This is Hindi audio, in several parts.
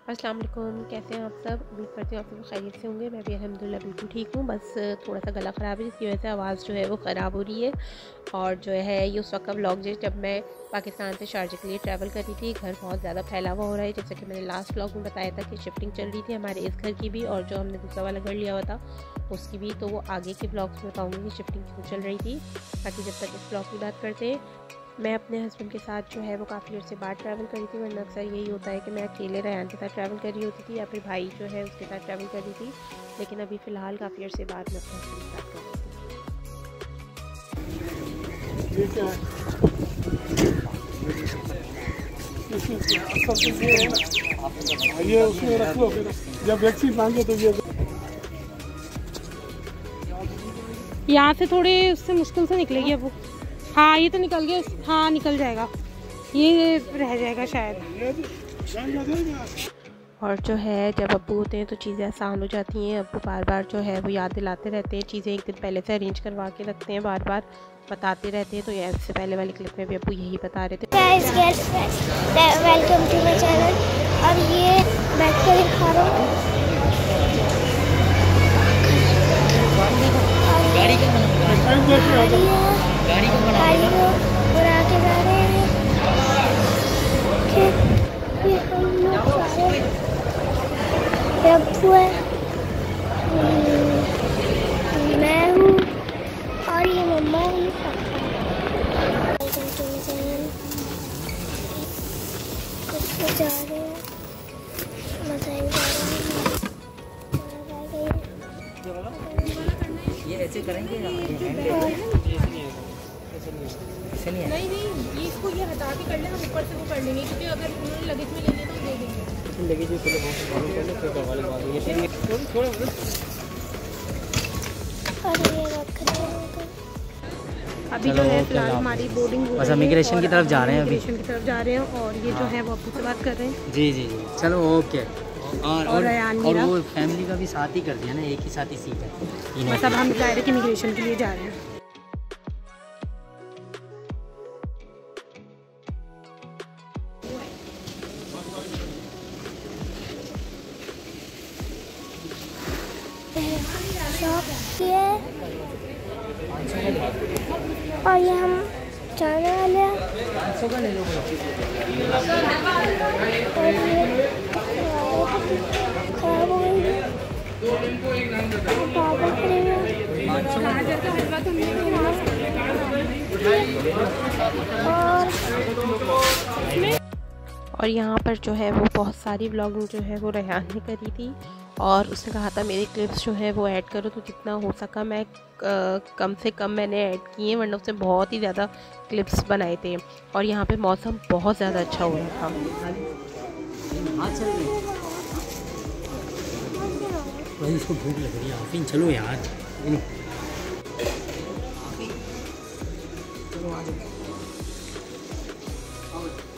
अस्सलाम वालेकुम, कैसे हैं आप सब। उम्मीद करती हूँ आप सब खैरियत से होंगे। मैं भी अल्हम्दुलिल्लाह बिल्कुल ठीक हूँ। बस थोड़ा सा गला ख़राब है, जिसकी वजह से आवाज़ जो है वो ख़राब हो रही है। और जो है ये उस वक्त का व्लॉग है जब मैं पाकिस्तान से शारजा के लिए ट्रैवल कर रही थी। घर बहुत ज़्यादा फैला हुआ हो रहा है, जैसे कि मैंने लास्ट व्लॉग में बताया था कि शिफ्टिंग चल रही थी हमारे इस घर की भी, और जो हमने दूसरा वाला घर लिया हुआ था उसकी भी। तो वो आगे के ब्लॉग्स में बताऊँगी कि शिफ्टिंग क्यों चल रही थी। बाकी जब तक इस ब्लॉग की बात करते हैं, मैं अपने हस्बैंड के साथ जो है वो काफ़ी देर से बाद ट्रैवल करी थी। वरना अक्सर यही होता है कि मैं अकेले रयान के साथ ट्रैवल कर रही होती थी या फिर भाई जो है उसके साथ ट्रैवल कर रही थी। लेकिन अभी फ़िलहाल काफ़ी देर से बाद मैं अपने हस्बैंड के साथ कर रही थी। ये उसमें रख लो, फिर जब वैक्सीन मांगे तो ये यहाँ से थोड़े उससे मुश्किल से निकलेगी अब वो। हाँ ये तो निकल गया। हाँ निकल जाएगा, ये रह जाएगा शायद। और जो है जब अब्बू होते हैं तो चीज़ें आसान हो जाती हैं। अब्बू बार बार जो है वो याद दिलाते रहते हैं, चीज़ें एक दिन पहले से अरेंज करवा के रखते हैं, बार बार बताते रहते हैं। तो ये इससे पहले वाली क्लिप में भी अब्बू यही बता रहे थे। Welcome to my channel. अब ये बैठ कर खा रहा हूँ। गाड़ी को बना के जा रहे हैं। ये हम लोग सारे अब्बू है, मैं हूँ और ये मम्मा है। जा रहे हैं, मसाई जा रहे हैं। ये ऐसे करेंगे या ऐसे नहीं है? नहीं इसको ये हटा के कर लेना, ऊपर से वो कर लेंगे, क्योंकि अगर उन्होंने लगेज में ले लिया तो दे देंगे। लगेज में पहले बहुत कर लो, फिर करवा लो। ये थोड़ा और ये रख रहे हैं। अभी जो है फिलहाल हमारी बोर्डिंग बस इमिग्रेशन की तरफ जा रहे हैं। अभी इमिग्रेशन की तरफ जा रहे हैं और ये जो है वो अब्बू से बात कर रहे हैं। जी जी जी चलो ओके। और वो फैमिली का भी साथ ही कर दिया ना, एक ही साथ ही सीट है। मतलब हम डायरेक्ट इमिग्रेशन के लिए जा रहे हैं। और ये हम जाने वाले हैं। और ये खराब हो गई है। और यहाँ पर जो है वो बहुत सारी व्लॉगिंग जो है वो रेहान ने करी थी, और उसने कहा था मेरे क्लिप्स जो है वो ऐड करो। तो जितना हो सका मैं कम से कम मैंने ऐड किए, वरना उसने बहुत ही ज़्यादा क्लिप्स बनाए थे। और यहाँ पे मौसम बहुत ज़्यादा अच्छा हो रहा था। इसको भूख लग रही है आफीन, चलो यार।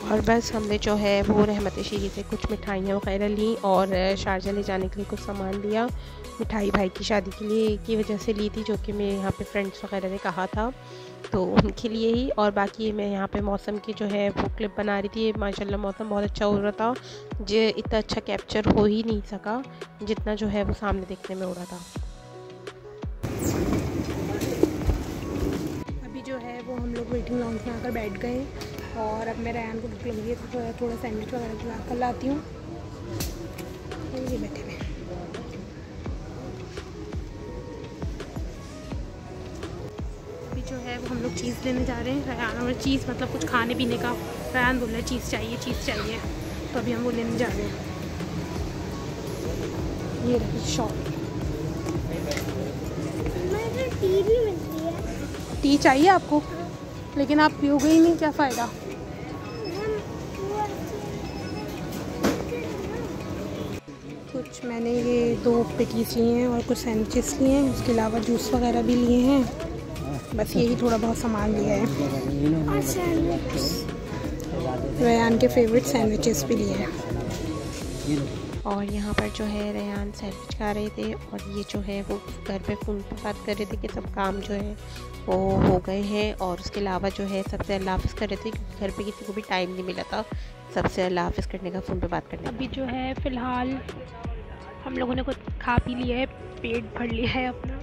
और बस हमने जो है वो रहमत शीरी से कुछ मिठाइयाँ वगैरह ली और शारजा ले जाने के लिए कुछ सामान लिया। मिठाई भाई की शादी के लिए की वजह से ली थी, जो कि मेरे यहाँ पे फ्रेंड्स वगैरह ने कहा था, तो उनके लिए ही। और बाकी मैं यहाँ पे मौसम की जो है वो क्लिप बना रही थी। माशाल्लाह मौसम बहुत अच्छा हो रहा था, जो इतना अच्छा कैप्चर हो ही नहीं सका जितना जो है वो सामने देखने में हो रहा था। अभी जो है वो हम लोग वेटिंग लॉन्च में आकर बैठ गए और अब मैं रेहान को भूख लगी है तो थोड़ा सैंडविच वगैरह कर लाती हूँ। ये बैठे हुए अभी जो है वो हम लोग चीज़ लेने जा रहे हैं। रेहान और चीज़ मतलब कुछ खाने पीने का, रेहान बोल रहा है चीज़ चाहिए, तो अभी हम वो लेने जा रहे हैं। ये रही शॉप। टी भी मिलती है। टी चाहिए आपको, लेकिन आप पियोगे ही नहीं, क्या फ़ायदा। कुछ मैंने ये 2 पेटीज लिए हैं और कुछ सैंडविचेस लिए हैं, उसके अलावा जूस वगैरह भी लिए हैं। बस यही थोड़ा बहुत सामान लिया है। रेहान के फेवरेट सैंडविचेस भी लिए हैं। और यहाँ पर जो है रेयान सैंडविच खा रहे थे और ये जो है वो घर पे फ़ोन पर बात कर रहे थे कि सब काम जो है वो हो गए हैं। और उसके अलावा जो है सबसे अल्लाह हाफ़िज़ कर रहे थे क्योंकि घर पे किसी को भी टाइम नहीं मिला था सबसे अल्लाह हाफ़िज़ करने का, फ़ोन पे बात करने का। अभी जो है फ़िलहाल हम लोगों ने कुछ खा पी लिया है, पेट भर लिया है अपना,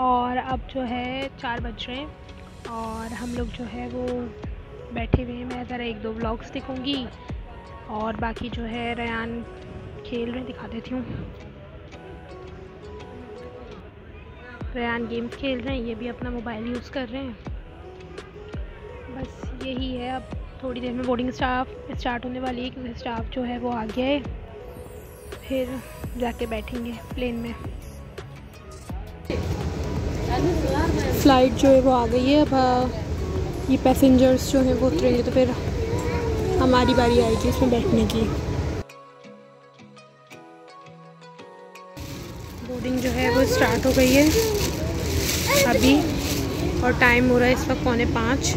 और अब जो है 4 बज रहे हैं और हम लोग जो है वो बैठे हुए हैं। मैं ज़रा 1-2 व्लॉग्स दिखूँगी और बाकी जो है रेयान खेल रहे, दिखा देती हूँ। रेयान गेम्स खेल रहे हैं, ये भी अपना मोबाइल यूज़ कर रहे हैं। बस यही है, अब थोड़ी देर में बोर्डिंग स्टार्ट होने वाली है क्योंकि स्टाफ जो है वो आ गया है, फिर जाके बैठेंगे प्लेन में। फ़्लाइट जो है वो आ गई है, अब ये पैसेंजर्स जो हैं वो उतरेंगे तो फिर हमारी बारी आएगी इसमें बैठने की। बोर्डिंग जो है वो स्टार्ट हो गई है अभी और टाइम हो रहा है इस वक्त 4:45।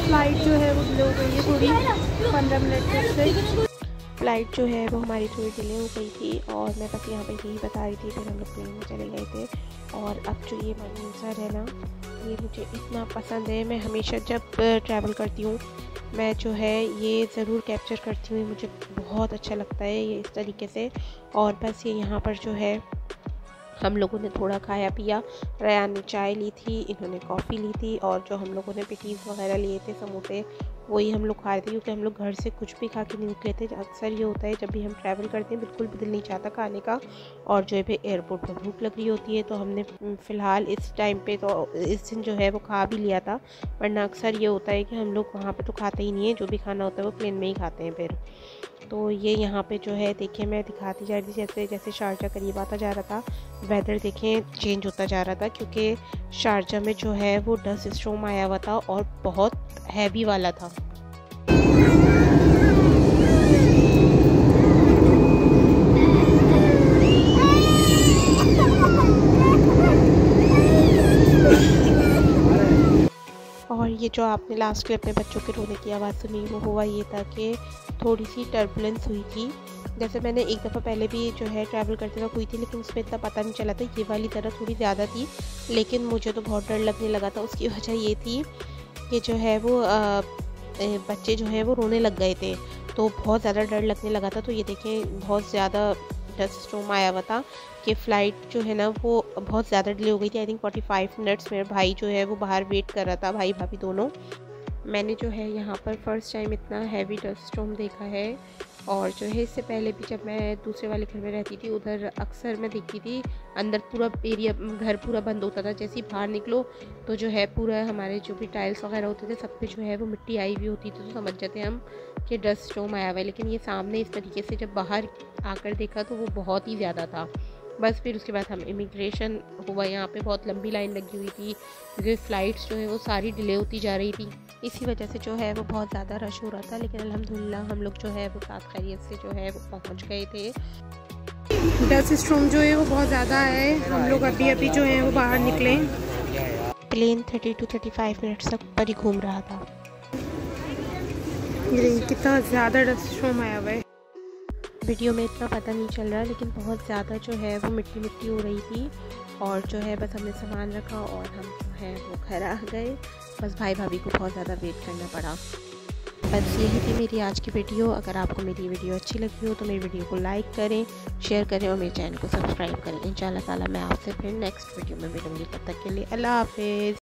फ़्लाइट जो है वो डिले हो गई है थोड़ी, 15 मिनट से। फ़्लाइट जो है वो हमारी थोड़ी डिले हो गई थी और मैं बस यहाँ पे यही बता रही थी, फिर हम लोग प्लेन में चले गए थे। और अब जो ये मंजर है ना, ये मुझे इतना पसंद है। मैं हमेशा जब ट्रैवल करती हूँ मैं जो है ये ज़रूर कैप्चर करती हूँ, मुझे बहुत अच्छा लगता है ये इस तरीके से। और बस ये यहाँ पर जो है हम लोगों ने थोड़ा खाया पिया, रेयान ने चाय ली थी, इन्होंने कॉफ़ी ली थी और जो हम लोगों ने पेटीज़ वगैरह लिए थे समोसे वही हम लोग खा रहे थे क्योंकि हम लोग घर से कुछ भी खा के नहीं निकले थे। अक्सर ये होता है जब भी हम ट्रैवल करते हैं बिल्कुल भी दिल नहीं चाहता खाने का और जो है फिर एयरपोर्ट पर भूख लग रही होती है, तो हमने फ़िलहाल इस टाइम पे तो इस दिन जो है वो खा भी लिया था, वरना अक्सर ये होता है कि हम लोग वहाँ पे तो खाते ही नहीं है, जो भी खाना होता है वो प्लेन में ही खाते हैं फिर। तो ये यहाँ पे जो है देखिए मैं दिखाती जा रही थी, जैसे जैसे शारजा करीब आता जा रहा था वेदर देखें चेंज होता जा रहा था क्योंकि शारजा में जो है वो डस्ट स्टॉर्म आया हुआ था और बहुत हैवी वाला था। और ये जो आपने लास्ट क्लिप में बच्चों के रोने की आवाज़ सुनी वो हुआ ये था कि थोड़ी सी टर्बुलेंस हुई थी। जैसे मैंने एक दफ़ा पहले भी जो है ट्रैवल करते वक्त हुई थी लेकिन उसमें इतना पता नहीं चला था, ये वाली तरह थोड़ी ज़्यादा थी लेकिन मुझे तो बहुत डर लगने लगा था। उसकी वजह ये थी कि जो है वो बच्चे जो है वो रोने लग गए थे तो बहुत ज़्यादा डर लगने लगा था। तो ये देखें बहुत ज़्यादा डस्ट स्टॉर्म आया हुआ था कि फ़्लाइट जो है ना वो बहुत ज़्यादा डिले हो गई थी। आई थिंक 45 मिनट्स मेरा भाई जो है वो बाहर वेट कर रहा था, भाई भाभी दोनों। मैंने जो है यहाँ पर फ़र्स्ट टाइम इतना हैवी डस्ट स्टॉर्म देखा है और जो है इससे पहले भी जब मैं दूसरे वाले घर में रहती थी उधर अक्सर मैं देखती थी अंदर पूरा एरिया घर पूरा बंद होता था, जैसे ही बाहर निकलो तो जो है पूरा हमारे जो भी टाइल्स वगैरह होते थे सब पे जो है वो मिट्टी आई हुई होती थी, तो समझ जाते हम कि डस्ट स्टॉर्म आया हुआ है। लेकिन ये सामने इस तरीके से जब बाहर आकर देखा तो वो बहुत ही ज़्यादा था। बस फिर उसके बाद हम इमिग्रेशन हुआ, यहाँ पे बहुत लंबी लाइन लगी हुई थी क्योंकि फ़्लाइट्स जो है वो सारी डिले होती जा रही थी, इसी वजह से जो है वो बहुत ज़्यादा रश हो रहा था। लेकिन अल्हम्दुलिल्लाह हम लोग जो है वो साथ खैरियत से जो है वो पहुँच गए थे। डस्ट स्टॉर्म जो है वो बहुत ज़्यादा है, हम लोग अभी जो है वो बाहर निकले। प्लेन 30 to 35 मिनट्स तक ऊपर ही घूम रहा था। कितना ज़्यादा डस्ट स्टॉर्म आया हुआ है। वीडियो में इतना पता नहीं चल रहा लेकिन बहुत ज़्यादा जो है वो मिट्टी मिट्टी हो रही थी और जो है बस हमने सामान रखा और हम जो है वो घर आ गए। बस भाई भाभी को बहुत ज़्यादा वेट करना पड़ा। बस यही थी मेरी आज की वीडियो। अगर आपको मेरी वीडियो अच्छी लगी हो तो मेरी वीडियो को लाइक करें, शेयर करें और मेरे चैनल को सब्सक्राइब करें। इंशाल्लाह ताला मैं आपसे फिर नेक्स्ट वीडियो में मिलूँगी, तब तक के लिए अल्लाह हाफिज़।